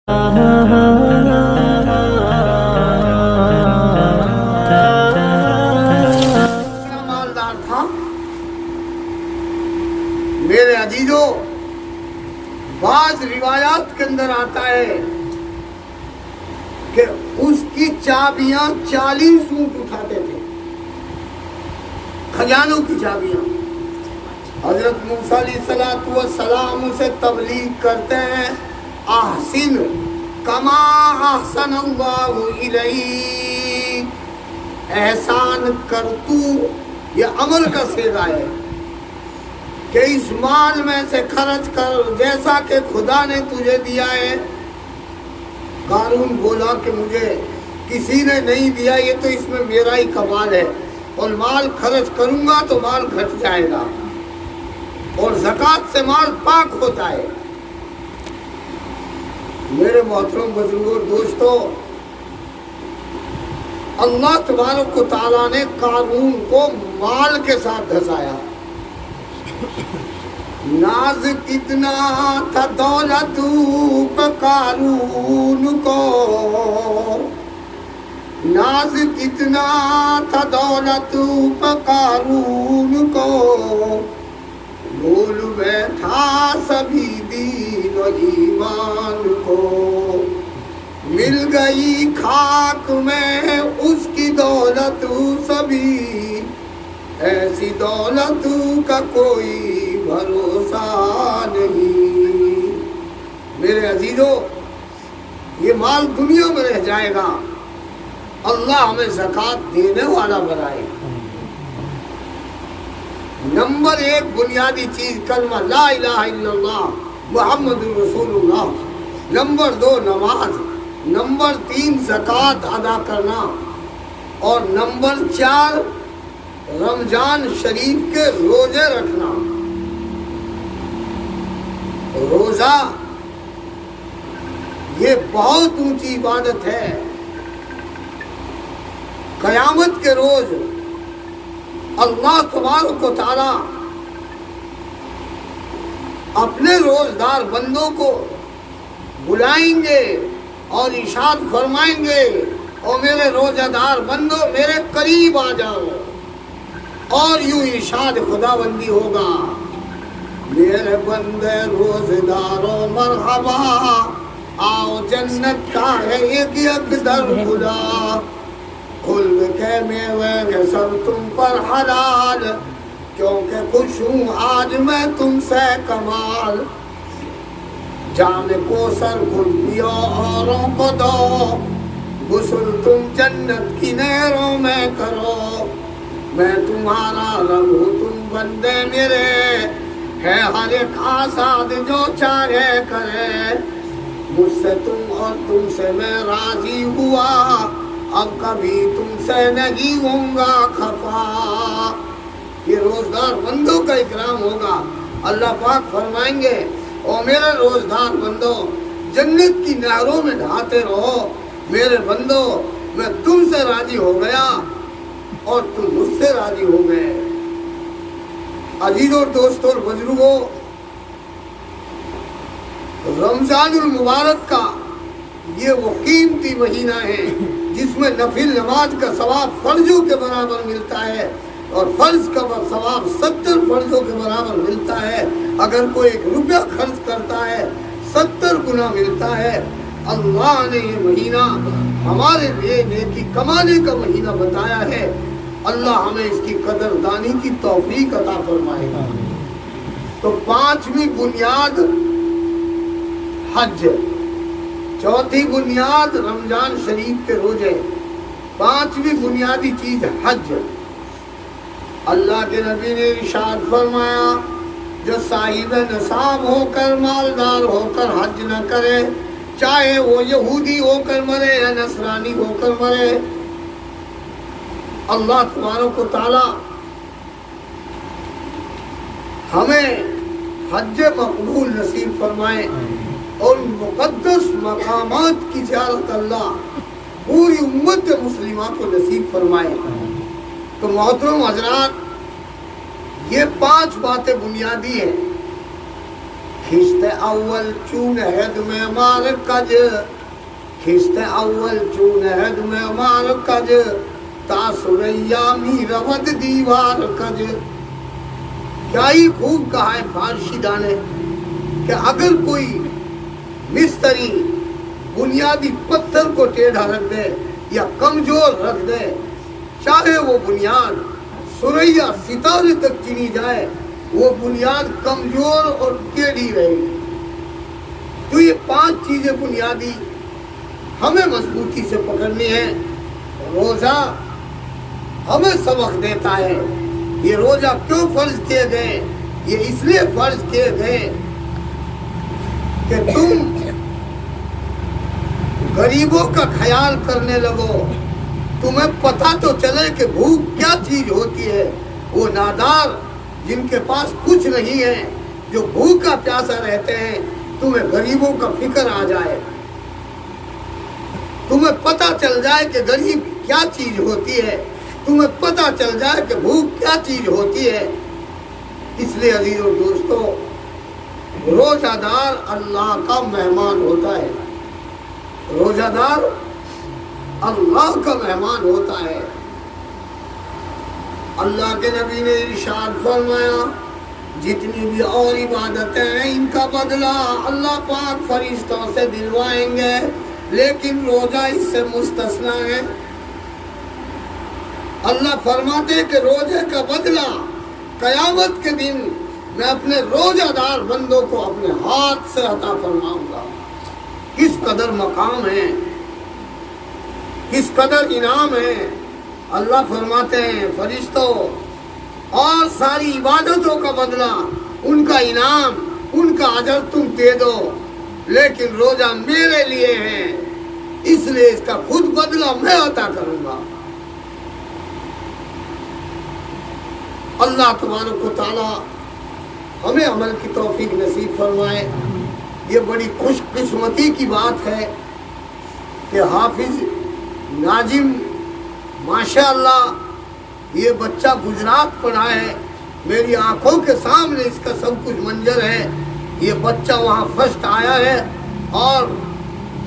مالدار تھا میرے عزیزوں. بعض روایات کے اندر آتا ہے کہ اس کی چابیاں 40 اونٹ اٹھاتے تھے، خزانوں کی چابیاں. حضرت موسیٰ علیہ السلام اسے تبلیغ کرتے ہیں، احسن کما احسن اللہ الیک، احسان کر تو. یہ عمل کا صیغہ ہے کہ اس مال میں سے خرچ کر جیسا کہ خدا نے تجھے دیا ہے. قارون بولا کہ مجھے کسی نے نہیں دیا، یہ تو اس میں میرا ہی کمال ہے، اور مال خرچ کروں گا تو مال گھٹ جائے گا، اور زکوٰۃ سے مال پاک ہوتا ہے. میرے محترم بزرگوں دوستوں، اللہ تبارک و تعالیٰ نے قارون کو مال کے ساتھ دھسایا. ناز کتنا تھا دولت پہ قارون کو، ناز کتنا تھا دولت پہ قارون کو، بھول بیٹھا سبھی دین و ایمان کو. مل گئی خاک میں اس کی دولت سبھی، ایسی دولت کا کوئی بھروسہ نہیں. میرے عزیزوں، یہ مال دنیا میں رہ جائے گا، اللہ ہمیں زکوٰۃ دینے والا بنائے. نمبر 1 بنیادی چیز کلمہ لا الہ الا اللہ محمد رسول اللہ. نمبر 2 نماز. نمبر 3 زکوٰۃ ادا کرنا. اور نمبر 4 رمضان شریف کے روزے رکھنا. روزہ یہ بہت اونچی عبادت ہے. قیامت کے روز اللہ تبارک و تعالی اپنے روزدار بندوں کو بلائیں گے اور ارشاد فرمائیں گے، اور میرے روزہ دار بندوں میرے قریب آ جاؤ. اور یوں ارشاد خدا بندی ہوگا، میرے بندے روزداروں مرحبا، آؤ جنت کا ہے ایک ایک در کھلا، خلد کے میوے کے سب تم پر حلال، کیونکہ خوش ہوں آج میں تم سے کمال. جام کوثر خود پیو اوروں کو دو، غسل تم جنت کی نہروں میں کرو. میں تمہارا رب ہوں تم بندے میرے، ہے ہر ایک آزاد جو چاہے کرے. مجھ سے تم اور تم سے میں راضی ہوا، اب کبھی تم سے نہیں ہوں گا خفا. یہ روزدار بندوں کا اکرام ہوگا. اللہ پاک فرمائیں گے، اور میرے روزدار بندوں جنت کی نہروں میں نہاتے رہو. میرے بندوں میں تم سے راضی ہو گیا اور تم مجھ سے راضی ہو گئے. عزیزوں دوستوں اور بزرگوں، رمضان المبارک کا یہ وہ قیمتی مہینہ ہے جس میں نفل نماز کا ثواب فرضوں کے برابر ملتا ہے، اور فرض کا ثواب 70 فرضوں کے برابر ملتا ہے. اگر کوئی 1 روپیہ خرچ کرتا ہے 70 گنا ملتا ہے. اللہ نے یہ مہینہ ہمارے لیے نیکی کمانے کا مہینہ بتایا ہے. اللہ ہمیں اس کی قدر دانی کی توفیق عطا فرمائے. تو 5ویں بنیاد حج، 4تھی بنیاد رمضان شریف کے روزے، 5ویں بنیادی چیز حج. اللہ کے نبی نے ارشاد فرمایا، جو صاحب نصاب ہو کر مالدار ہو کر حج نہ کرے، چاہے وہ یہودی ہو کر مرے یا نصرانی ہو کر مرے، اللہ تبارک و تعالی ہمیں حج مقبول نصیب فرمائے، اور مقدس مقامات کی زیارت اللہ پوری امت مسلمہ کو نصیب فرمائے. تو محترم حضرات، یہ 5 باتیں بنیادی ہیں خشت اول چون ہد میں مار کج خشت اول چون ہد میں مار کج تا سریا می رود دیوار کج. کیا ہی خوب کہا ہے فارسی دانے کہ اگر کوئی مستری بنیادی پتھر کو ٹیڑھا رکھ دے یا کمزور رکھ دے، چاہے وہ بنیاد سریا ستارے تک چنی جائے، وہ بنیاد کمزور اور ٹیڑھی رہے گی. تو یہ 5 چیزیں بنیادی ہمیں مضبوطی سے پکڑنی ہے. روزہ ہمیں سبق دیتا ہے. یہ روزہ کیوں فرض کیے گئے؟ یہ اس لیے فرض کیے گئے کہ تم غریبوں کا خیال کرنے لگو. تمہیں پتہ تو چلے کہ بھوک کیا چیز ہوتی ہے. وہ نادار جن کے پاس کچھ نہیں ہے، جو بھوکا پیاسا رہتے ہیں، تمہیں غریبوں کا فکر آ جائے، تمہیں پتہ چل جائے کہ غریب کیا چیز ہوتی ہے، تمہیں پتہ چل جائے کہ بھوک کیا چیز ہوتی ہے. اس لیے عزیزو دوستو، روزہ دار اللہ کا مہمان ہوتا ہے. روزہ دار اللہ کا مہمان ہوتا ہے. اللہ کے نبی نے ارشاد فرمایا جتنی بھی اور عبادتیں ہیں ان کا بدلہ اللہ پاک فرشتوں سے دلوائیں گے، لیکن روزہ اس سے مستثنا ہے. اللہ فرماتے کہ روزے کا بدلہ قیامت کے دن میں اپنے روزہ دار بندوں کو اپنے ہاتھ سے عطا فرماؤں گا. کس قدر مقام ہے، کس قدر انعام ہے. اللہ فرماتے ہیں فرشتوں اور ساری عبادتوں کا بدلہ، ان کا انعام، ان کا اجر تم دے دو، لیکن روزہ میرے لیے ہے، اس لیے اس کا خود بدلہ میں عطا کروں گا. اللہ تبارک و تعالی ہمیں عمل کی توفیق نصیب فرمائے. یہ بڑی خوش قسمتی کی بات ہے کہ حافظ ناظم ماشاءاللہ یہ بچہ گجرات پڑھا ہے، میری آنکھوں کے سامنے اس کا سب کچھ منظر ہے. یہ بچہ وہاں فرسٹ آیا ہے، اور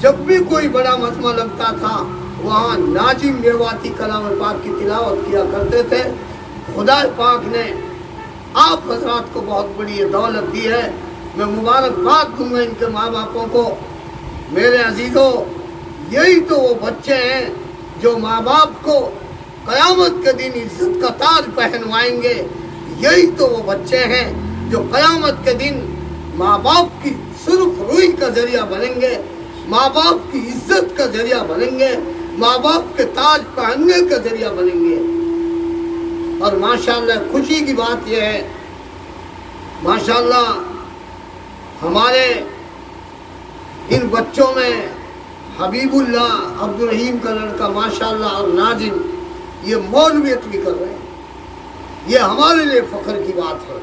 جب بھی کوئی بڑا مجمع لگتا تھا وہاں ناظم میواتی کلام پاک کی تلاوت کیا کرتے تھے. خدا پاک نے آپ حضرات کو بہت بڑی یہ دولت دی ہے. میں مبارکباد دوں گا ان کے ماں باپوں کو. میرے عزیزوں، یہی تو وہ بچے ہیں جو ماں باپ کو قیامت کے دن عزت کا تاج پہنوائیں گے. یہی تو وہ بچے ہیں جو قیامت کے دن ماں باپ کی سرخ روئی کا ذریعہ بنیں گے، ماں باپ کی عزت کا ذریعہ بنیں گے، ماں باپ کے تاج پہننے کا ذریعہ بنیں گے. اور ماشاءاللہ خوشی کی بات یہ ہے، ماشاءاللہ ہمارے ان بچوں میں حبیب اللہ عبد الرحیم کا لڑکا ماشاءاللہ اور ناظم یہ مولویت بھی کر رہے ہیں. یہ ہمارے لیے فخر کی بات ہے.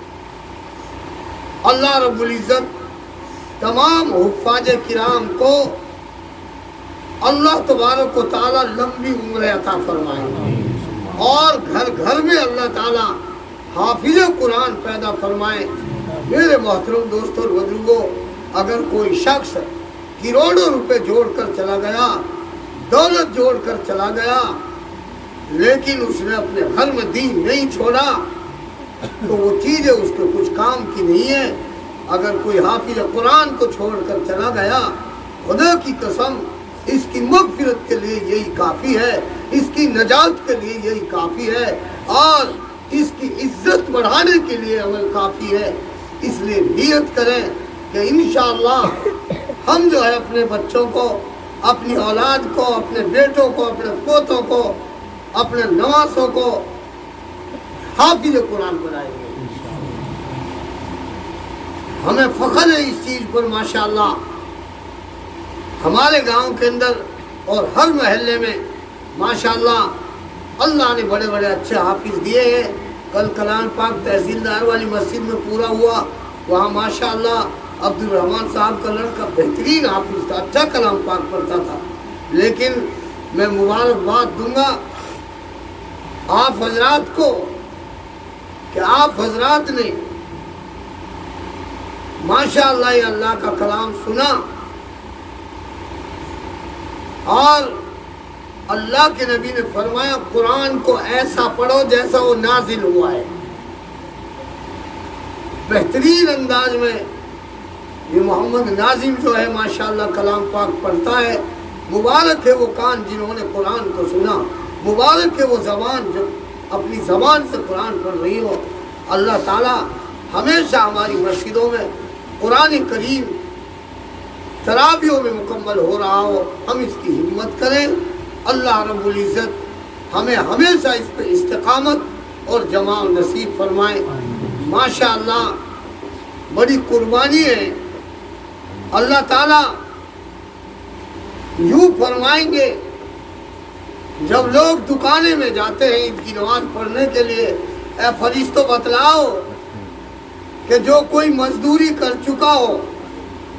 اللہ رب العزت تمام حفاظ کرام کو اللہ تبارک و تعالی لمبی عمر عطا فرمائے، اور گھر گھر میں اللہ تعالی حافظ قرآن پیدا فرمائے. میرے محترم دوستوں اور بزرگوں، اگر کوئی شخص کروڑوں روپے جوڑ کر چلا گیا، دولت جوڑ کر چلا گیا، لیکن اس نے اپنے گھر میں دین نہیں چھوڑا، تو وہ چیزیں اس کے کچھ کام کی نہیں ہے. اگر کوئی حافظ قرآن کو چھوڑ کر چلا گیا، خدا کی قسم اس کی مغفرت کے لیے یہی کافی ہے، اس کی نجات کے لیے یہی کافی ہے، اور اس کی عزت بڑھانے کے لیے عمل کافی ہے. اس لیے نیت کریں کہ انشاءاللہ ہم جو ہے اپنے بچوں کو، اپنی اولاد کو، اپنے بیٹوں کو، اپنے پوتوں کو، اپنے نواسوں کو حافظ قرآن بنائیں گے. ہمیں فخر ہے اس چیز پر. ماشاءاللہ ہمارے گاؤں کے اندر اور ہر محلے میں ماشاءاللہ اللہ نے بڑے بڑے اچھے حافظ دیے ہیں. کل کلام پاک تحصیلدار والی مسجد میں پورا ہوا، وہاں ماشاءاللہ عبد الرحمن صاحب کا لڑکا بہترین حافظ تھا، اچھا کلام پاک پڑھتا تھا. لیکن میں مبارکباد دوں گا آپ حضرات کو کہ آپ حضرات نے ماشاء اللہ یہ اللہ کا کلام سنا اور اللہ کے نبی نے فرمایا قرآن کو ایسا پڑھو جیسا وہ نازل ہوا ہے. بہترین انداز میں یہ محمد ناظم جو ہے ماشاءاللہ کلام پاک پڑھتا ہے. مبارک ہے وہ کان جنہوں نے قرآن کو سنا، مبارک ہے وہ زبان جو اپنی زبان سے قرآن پڑھ رہی ہو. اللہ تعالیٰ ہمیشہ ہماری مسجدوں میں قرآن کریم تراویحوں میں مکمل ہو رہا ہو، ہم اس کی ہمت کریں. اللہ رب العزت ہمیں ہمیشہ اس پہ استقامت اور جماع نصیب فرمائے. ماشاءاللہ بڑی قربانی ہے. اللہ تعالیٰ یوں فرمائیں گے جب لوگ دکانیں میں جاتے ہیں عید کی نماز پڑھنے کے لیے، اے فرشتوں بتلاؤ کہ جو کوئی مزدوری کر چکا ہو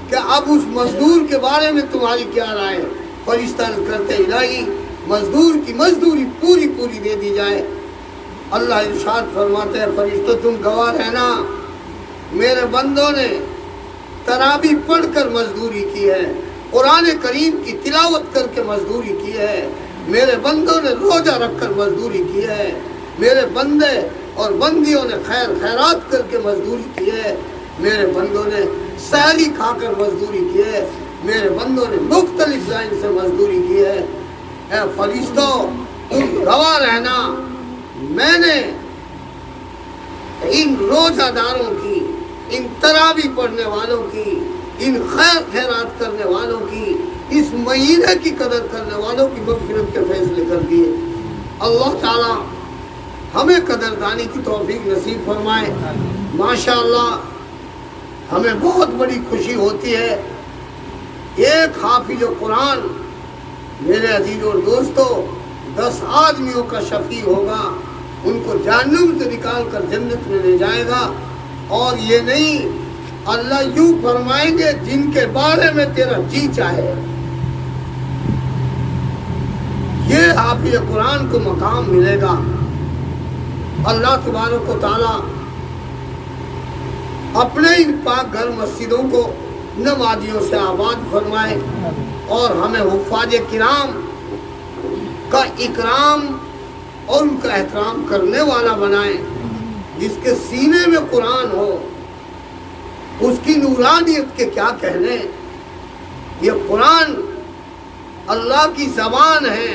کہ اب اس مزدور کے بارے میں تمہاری کیا رائے ہے؟ فرشتہ کرتے الہی مزدور کی مزدوری پوری پوری دے دی جائے. اللہ ارشاد فرماتے ہیں فرشتوں تم گواہ رہنا، میرے بندوں نے تراویح پڑھ کر مزدوری کی ہے، قرآن کریم کی تلاوت کر کے مزدوری کی ہے، میرے بندوں نے روزہ رکھ کر مزدوری کی ہے، میرے بندے اور بندیوں نے خیر خیرات کر کے مزدوری کی ہے، میرے بندوں نے سحری کھا کر مزدوری کی ہے، میرے بندوں نے مختلف لائن سے مزدوری کی ہے. اے فرشتوں تم گواہ رہنا، میں نے ان روزہ داروں کی، ان تراویح پڑھنے والوں کی، ان خیر خیرات کرنے والوں کی، اس مہینے کی قدر کرنے والوں کی مغفرت کے فیصلے کر دیے. اللہ تعالیٰ ہمیں قدردانی کی توفیق نصیب فرمائے. ماشاءاللہ ہمیں بہت بڑی خوشی ہوتی ہے. ایک حافظ قرآن میرے عزیزوں اور دوستوں 10 آدمیوں کا شفیع ہوگا، ان کو جہنم سے نکال کر جنت میں لے جائے گا. اور یہ نہیں، اللہ یوں فرمائیں گے جن کے بارے میں تیرا جی چاہے. یہ حافظ قرآن کو مقام ملے گا. اللہ تبارک و تعالیٰ اپنے ان پاک گھر مسجدوں کو نمازیوں سے آباد فرمائے اور ہمیں حفاظ کرام کا اکرام اور ان کا احترام کرنے والا بنائے. جس کے سینے میں قرآن ہو اس کی نورانیت کے کیا کہنے. یہ قرآن اللہ کی زبان ہے،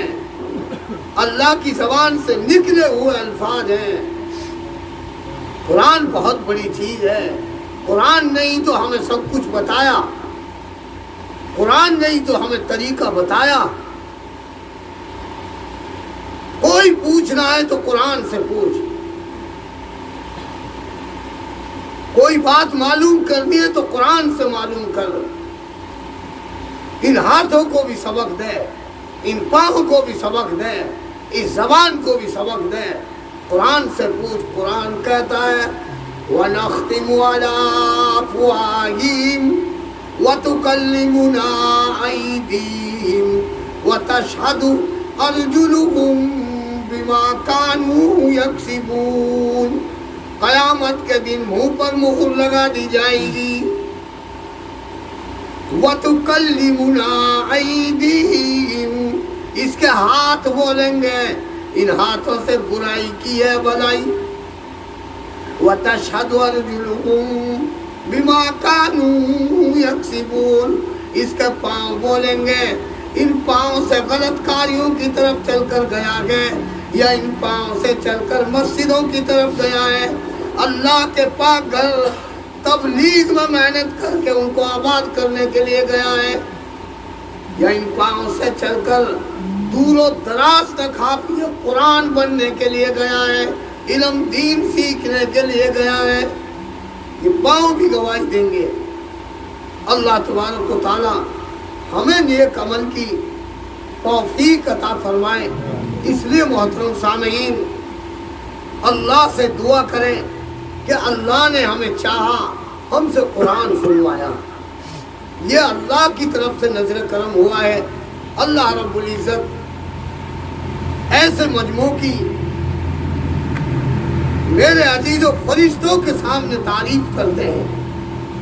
اللہ کی زبان سے نکلے ہوئے الفاظ ہیں. قرآن بہت بڑی چیز ہے. قرآن نہیں تو ہمیں سب کچھ بتایا، قرآن نہیں تو ہمیں طریقہ بتایا. کوئی پوچھنا ہے تو قرآن سے پوچھ، کوئی بات معلوم کرنی ہے تو قرآن سے معلوم کر. ان ہاتھوں کو بھی سبق دے، ان پاؤں کو بھی سبق دے، اس زبان کو بھی سبق دے. قرآن سے پوچھ. قرآن کہتا ہے وَنَخْتِمُ عَلَىٰ أَفْوَاهِهِمْ وَتُكَلِّمُنَا أَيْدِيهِمْ وَتَشْهَدُ أَرْجُلُهُمْ بِمَا كَانُوا يَكْسِبُونَ. قیامت کے دن منہ پر مہر لگا دی جائے گی. وَتُكَلِّمُنَا أَيْدِيهِمْ، اس کے ہاتھ بولیں گے، ان ہاتھوں سے برائی کی ہے بھلائی. وَتَشْهَدُ أَرْجُلُهُمْ بِمَا كَانُوا يَكْسِبُونَ، اس کے پاؤں بولیں گے، ان پاؤں سے غلط کاریوں کی طرف چل کر گیا ہے یا ان پاؤں سے چل کر مسجدوں کی طرف گیا ہے، اللہ کے پاک گھر تبلیغ میں محنت کر کے ان کو آباد کرنے کے لیے گیا ہے، یا ان پاؤں سے چل کر دور و دراز تک حافظ قرآن بننے کے لیے گیا ہے، علم دین سیکھنے کے لیے گیا ہے. یہ پاؤں بھی گواہی دیں گے. اللہ تبارک و تعالی ہمیں نیک عمل کی توفیق عطا فرمائے. اس لیے محترم سامعین اللہ سے دعا کریں کہ اللہ نے ہمیں چاہا، ہم سے قرآن سنوایا. یہ اللہ کی طرف سے نظر کرم ہوا ہے. اللہ رب العزت ایسے مجموع کی میرے عزیز و فرشتوں کے سامنے تعریف کرتے ہیں.